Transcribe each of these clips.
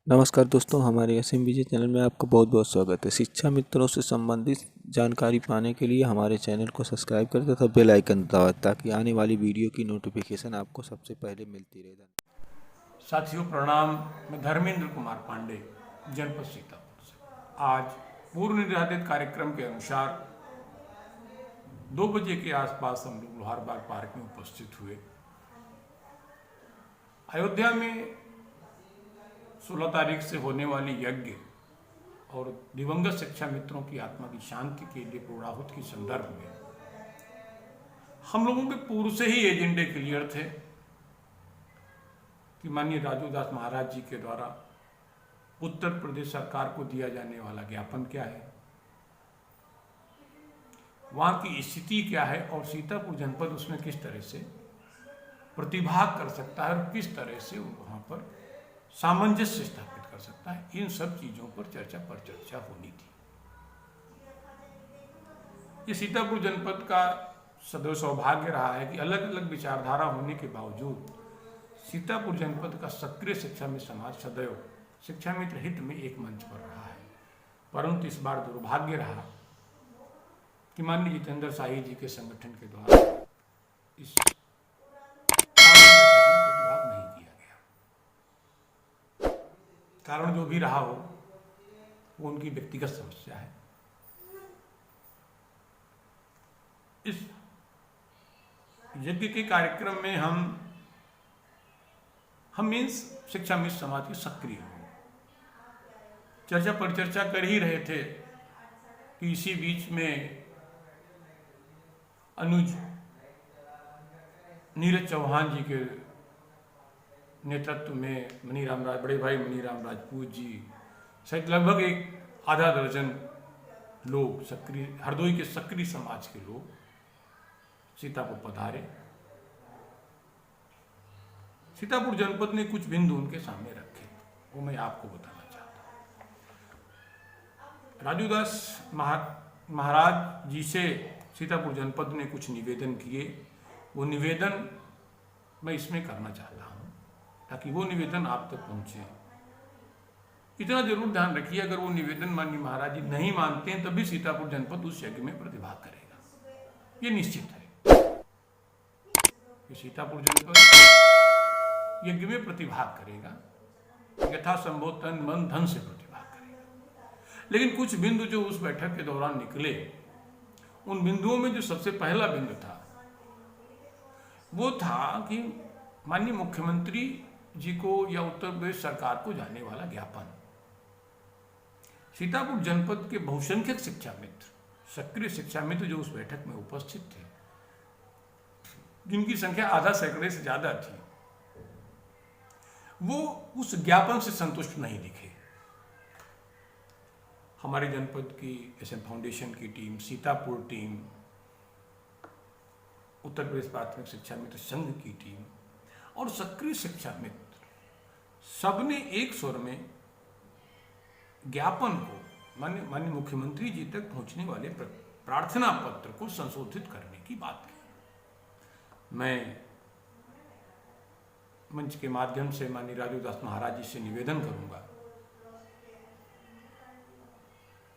नमस्कार दोस्तों, हमारे SMBJ चैनल में आपका बहुत बहुत स्वागत है। शिक्षा मित्रों से संबंधित जानकारी पाने के लिए हमारे चैनल को सब्सक्राइब करें तथा बेल आइकन दबाएं ताकि आने वाली वीडियो की नोटिफिकेशन आपको सबसे पहले मिलती रहे। साथियों प्रणाम। मैं धर्मेंद्र कुमार पांडे, जनपद सीतापुर से। आज पूर्व निर्धारित कार्यक्रम के अनुसार 2 बजे के आसपास हम लोग लोहारबाग पार्क में उपस्थित हुए। अयोध्या में 16 तारीख से होने वाली यज्ञ और दिवंगत शिक्षा मित्रों की आत्मा की शांति के लिए पूर्णाहुति के संदर्भ में हम लोगों के पूर्व से ही एजेंडे क्लियर थे कि माननीय राजूदास महाराज जी के द्वारा उत्तर प्रदेश सरकार को दिया जाने वाला ज्ञापन क्या है, वहां की स्थिति क्या है और सीतापुर जनपद उसमें किस तरह से प्रतिभाग कर सकता है और किस तरह से वहां पर सामंजस्य स्थापित कर सकता है। इन सब चीजों पर चर्चा होनी थी। ये सीतापुर जनपद का सदैव सौभाग्य रहा है कि अलग अलग विचारधारा होने के बावजूद सीतापुर जनपद का सक्रिय शिक्षा मित्र समाज सदैव शिक्षा मित्र हित में एक मंच पर रहा है। परंतु इस बार दुर्भाग्य रहा कि माननीय जितेंद्र शाही जी के संगठन के द्वारा इस प्रतिभाग नहीं किया गया। कारण जो भी रहा हो वो उनकी व्यक्तिगत समस्या है। इस यज्ञ के कार्यक्रम में हम मीन्स शिक्षा मित्र समाज के सक्रिय हुए। चर्चा परिचर्चा कर ही रहे थे कि इसी बीच में अनुज नीरज चौहान जी के नेतृत्व में मनीराम राज बड़े भाई मनीराम राजपूत जी सहित लगभग एक आधा दर्जन लोग सक्रिय हरदोई के सक्रिय समाज के लोग सीतापुर पधारे। सीतापुर जनपद ने कुछ बिंदु उनके सामने रखे, वो मैं आपको बताना चाहता हूँ। राजूदास महाराज जी से सीतापुर जनपद ने कुछ निवेदन किए। वो निवेदन मैं इसमें करना चाहता हूँ ताकि वो निवेदन आप तक पहुँचे। इतना जरूर ध्यान रखिए, अगर वो निवेदन माननीय महाराज जी नहीं मानते हैं तभी सीतापुर जनपद उस यज्ञ में प्रतिभाग करेगा, ये निश्चित है कि सीतापुर जनपद यज्ञ में प्रतिभाग करेगा, यथासंभव तन मन धन से प्रतिभाग करेगा। लेकिन कुछ बिंदु जो उस बैठक के दौरान निकले, उन बिंदुओं में जो सबसे पहला बिंदु था वो था कि माननीय मुख्यमंत्री जी को या उत्तर प्रदेश सरकार को जाने वाला ज्ञापन सीतापुर जनपद के बहुसंख्यक शिक्षा मित्र, सक्रिय शिक्षा मित्र जो उस बैठक में उपस्थित थे, जिनकी संख्या आधा सैकड़े से ज्यादा थी, वो उस ज्ञापन से संतुष्ट नहीं दिखे। हमारे जनपद की SM फाउंडेशन की टीम, सीतापुर टीम, उत्तर प्रदेश प्राथमिक शिक्षा मित्र संघ की टीम और सक्रिय शिक्षा मित्र सबने एक स्वर में ज्ञापन को माननीय मुख्यमंत्री जी तक पहुंचने वाले प्रार्थना पत्र को संशोधित करने की बात की। मैं मंच के माध्यम से माननीय राजूदास महाराज जी से निवेदन करूंगा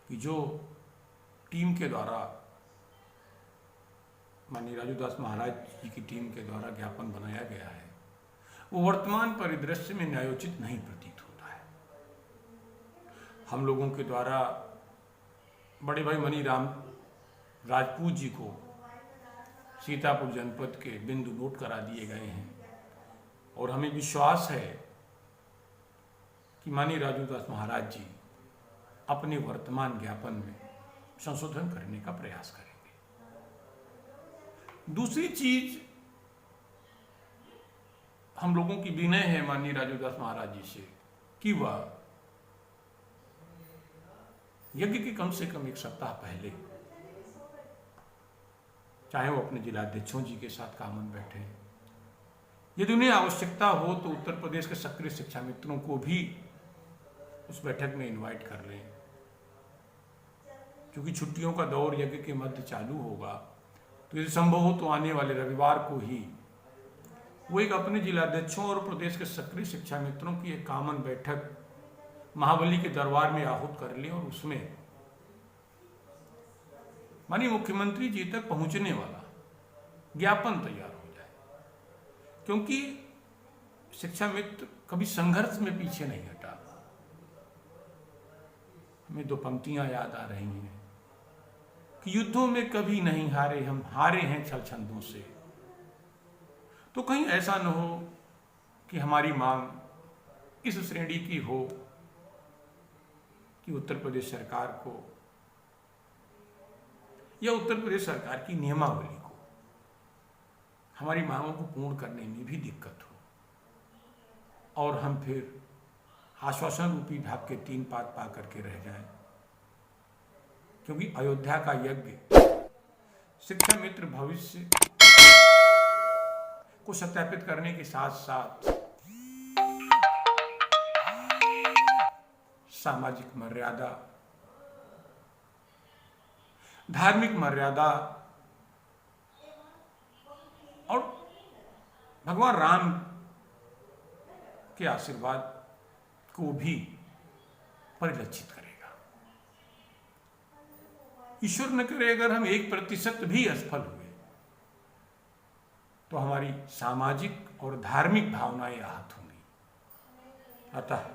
कि जो टीम के द्वारा माननीय राजूदास महाराज जी की टीम के द्वारा ज्ञापन बनाया गया है वो वर्तमान परिदृश्य में न्यायोचित नहीं प्रतीत होता है। हम लोगों के द्वारा बड़े भाई मनीराम राजपूत जी को सीतापुर जनपद के बिंदु नोट करा दिए गए हैं और हमें विश्वास है कि माननीय राजूदास महाराज जी अपने वर्तमान ज्ञापन में संशोधन करने का प्रयास करेंगे। दूसरी चीज, हम लोगों की विनय है माननीय राजूदास महाराज जी से कि वह यज्ञ के कम से कम 1 सप्ताह पहले, चाहे वो अपने जिलाध्यक्षों जी के साथ कामन बैठे, यदि उन्हें आवश्यकता हो तो उत्तर प्रदेश के सक्रिय शिक्षा मित्रों को भी उस बैठक में इनवाइट कर लें। क्योंकि छुट्टियों का दौर यज्ञ के मध्य चालू होगा, तो यदि संभव हो तो आने वाले रविवार को ही वो एक अपने जिलाध्यक्षों और प्रदेश के सक्रिय शिक्षा मित्रों की एक कॉमन बैठक महाबली के दरबार में आहूत कर लें और उसमें माननीय मुख्यमंत्री जी तक पहुंचने वाला ज्ञापन तैयार हो जाए, क्योंकि शिक्षा मित्र कभी संघर्ष में पीछे नहीं हटा। हमें दो पंक्तियां याद आ रही हैं कि युद्धों में कभी नहीं हारे, हम हारे हैं छल छंदों से। तो कहीं ऐसा न हो कि हमारी मांग इस श्रेणी की हो कि उत्तर प्रदेश सरकार को या उत्तर प्रदेश सरकार की नियमावली को हमारी मांगों को पूर्ण करने में भी दिक्कत हो और हम फिर आश्वासन रूपी भाग के 3 पात पा करके रह जाएं। क्योंकि अयोध्या का यज्ञ शिक्षा मित्र भविष्य को सत्यापित करने के साथ साथ सामाजिक मर्यादा, धार्मिक मर्यादा और भगवान राम के आशीर्वाद को भी परिलक्षित करेगा। ईश्वर न करे अगर हम 1% भी असफल हुए तो हमारी सामाजिक और धार्मिक भावनाएं आहत होंगी। अतः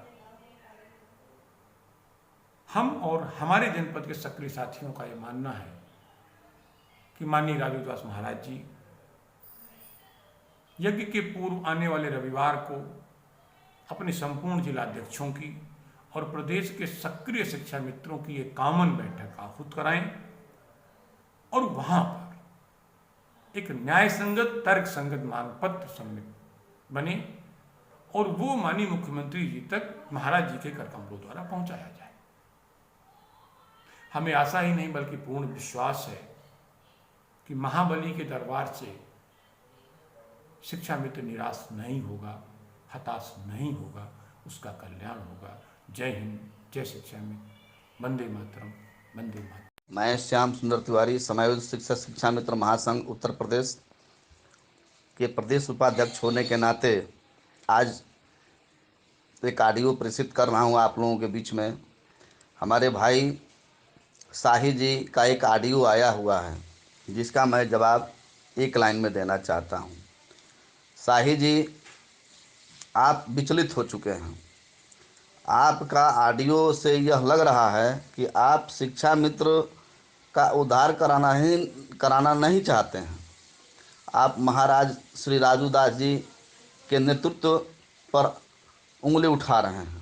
हम और हमारे जनपद के सक्रिय साथियों का यह मानना है कि माननीय राजूदास महाराज जी यज्ञ के पूर्व आने वाले रविवार को अपने संपूर्ण जिलाध्यक्षों की और प्रदेश के सक्रिय शिक्षा मित्रों की एक कॉमन बैठक आहूत कराएं और वहां पर एक न्याय संगत तर्क संगत मांग पत्र सम्मिलित बने और वो माननीय मुख्यमंत्री जी तक महाराज जी के कर कमलों द्वारा पहुंचाया जाए। हमें आशा ही नहीं बल्कि पूर्ण विश्वास है कि महाबली के दरबार से शिक्षा मित्र निराश नहीं होगा, हताश नहीं होगा, उसका कल्याण होगा। जय हिंद, जय शिक्षा मित्र, वंदे मातरम, वंदे मातरम। मैं श्याम सुंदर तिवारी, समायोजित शिक्षक शिक्षा मित्र महासंघ उत्तर प्रदेश के प्रदेश उपाध्यक्ष होने के नाते आज एक ऑडियो प्रेषित कर रहा हूं आप लोगों के बीच में। हमारे भाई शाही जी का एक ऑडियो आया हुआ है जिसका मैं जवाब एक लाइन में देना चाहता हूं। शाही जी, आप विचलित हो चुके हैं। आपका ऑडियो से यह लग रहा है कि आप शिक्षा मित्र का उद्धार कराना नहीं चाहते हैं। आप महाराज श्री राजूदास जी के नेतृत्व पर उंगली उठा रहे हैं।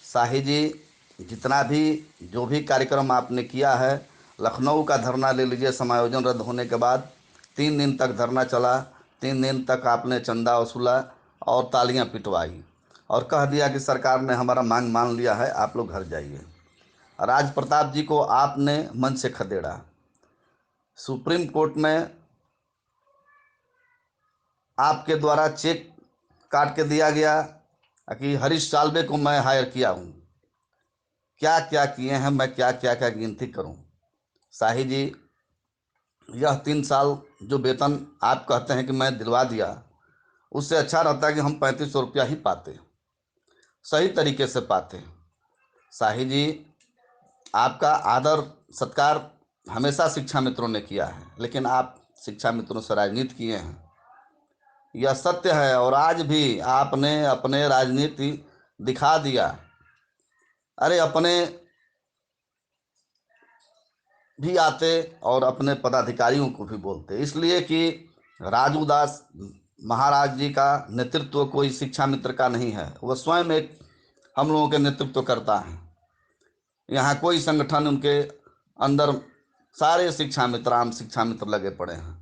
शाही जी, जितना भी जो भी कार्यक्रम आपने किया है, लखनऊ का धरना ले लीजिए, समायोजन रद्द होने के बाद 3 दिन तक धरना चला। 3 दिन तक आपने चंदा वसूला और तालियां पिटवाई और कह दिया कि सरकार ने हमारा मांग मान लिया है, आप लोग घर जाइए। राज प्रताप जी को आपने मन से खदेड़ा। सुप्रीम कोर्ट में आपके द्वारा चेक काट के दिया गया कि हरीश साल्वे को मैं हायर किया हूँ। क्या क्या किए हैं, मैं क्या क्या क्या गिनती करूं। शाही जी, यह 3 साल जो वेतन आप कहते हैं कि मैं दिलवा दिया, उससे अच्छा रहता कि हम 3500 रुपया ही पाते, सही तरीके से पाते। शाही जी, आपका आदर सत्कार हमेशा शिक्षा मित्रों ने किया है, लेकिन आप शिक्षा मित्रों से राजनीति किए हैं, यह सत्य है। और आज भी आपने अपने राजनीति दिखा दिया। अरे अपने भी आते और अपने पदाधिकारियों को भी बोलते, इसलिए कि राजूदास महाराज जी का नेतृत्व कोई शिक्षा मित्र का नहीं है, वह स्वयं एक हम लोगों के नेतृत्व करता है। यहाँ कोई संगठन उनके अंदर, सारे शिक्षा मित्र आम शिक्षा मित्र लगे पड़े हैं।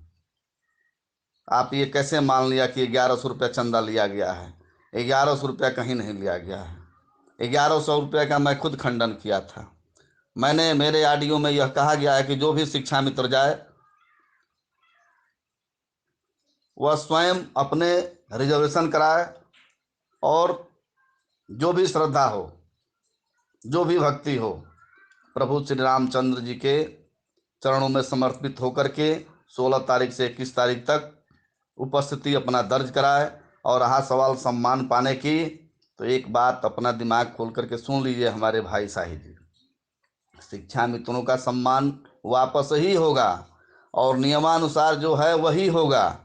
आप ये कैसे मान लिया कि 1100 रुपया चंदा लिया गया है? 1100 रुपया कहीं नहीं लिया गया है। 1100 रुपये का मैं खुद खंडन किया था। मैंने मेरे ऑडियो में यह कहा गया है कि जो भी शिक्षा मित्र जाए वह स्वयं अपने रिजर्वेशन कराए और जो भी श्रद्धा हो, जो भी भक्ति हो, प्रभु श्री रामचंद्र जी के चरणों में समर्पित होकर के 16 तारीख से 21 तारीख तक उपस्थिति अपना दर्ज कराए और रहा सवाल सम्मान पाने की, तो एक बात अपना दिमाग खोल करके सुन लीजिए हमारे भाई साहिब जी, शिक्षा मित्रों का सम्मान वापस ही होगा और नियमानुसार जो है वही होगा,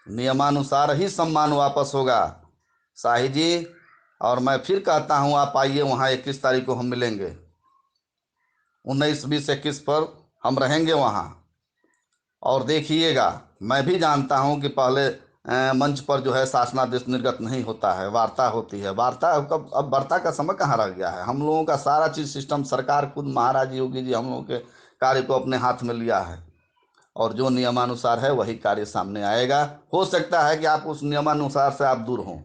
नियमानुसार ही सम्मान वापस होगा साहिब जी। और मैं फिर कहता हूँ आप आइए वहाँ 21 तारीख को हम मिलेंगे, 19, 20, 21 पर हम रहेंगे वहाँ। और देखिएगा, मैं भी जानता हूँ कि पहले मंच पर जो है शासनादेश निर्गत नहीं होता है, वार्ता होती है। वार्ता अब वार्ता का समय कहाँ रह गया है। हम लोगों का सारा चीज़ सिस्टम सरकार खुद महाराज योगी जी हम लोगों के कार्य को अपने हाथ में लिया है और जो नियमानुसार है वही कार्य सामने आएगा। हो सकता है कि आप उस नियमानुसार से आप दूर हों,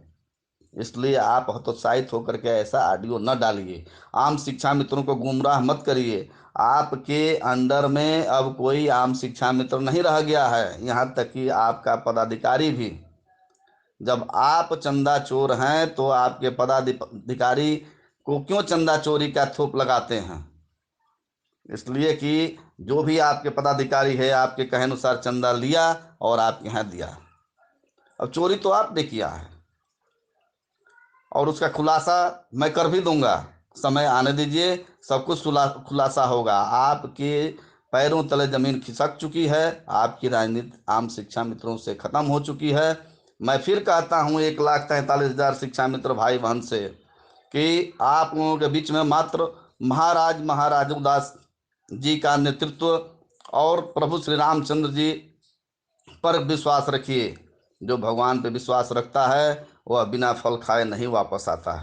इसलिए आप हतोत्साहित होकर के ऐसा ऑडियो न डालिए। आम शिक्षा मित्रों को गुमराह मत करिए। आपके अंडर में अब कोई आम शिक्षा मित्र नहीं रह गया है, यहाँ तक कि आपका पदाधिकारी भी। जब आप चंदा चोर हैं तो आपके पदाधिकारी को क्यों चंदा चोरी का थोप लगाते हैं? इसलिए कि जो भी आपके पदाधिकारी है आपके कहे अनुसार चंदा लिया और आपके यहाँ दिया। अब चोरी तो आपने किया है और उसका खुलासा मैं कर भी दूंगा, समय आने दीजिए, सब कुछ खुलासा होगा। आपके पैरों तले जमीन खिसक चुकी है, आपकी राजनीति आम शिक्षा मित्रों से खत्म हो चुकी है। मैं फिर कहता हूँ 1,43,000 शिक्षा मित्र भाई बहन से कि आप लोगों के बीच में मात्र महाराज उदास जी का नेतृत्व और प्रभु श्री रामचंद्र जी पर विश्वास रखिए। जो भगवान पे विश्वास रखता है वह बिना फल खाए नहीं वापस आता है।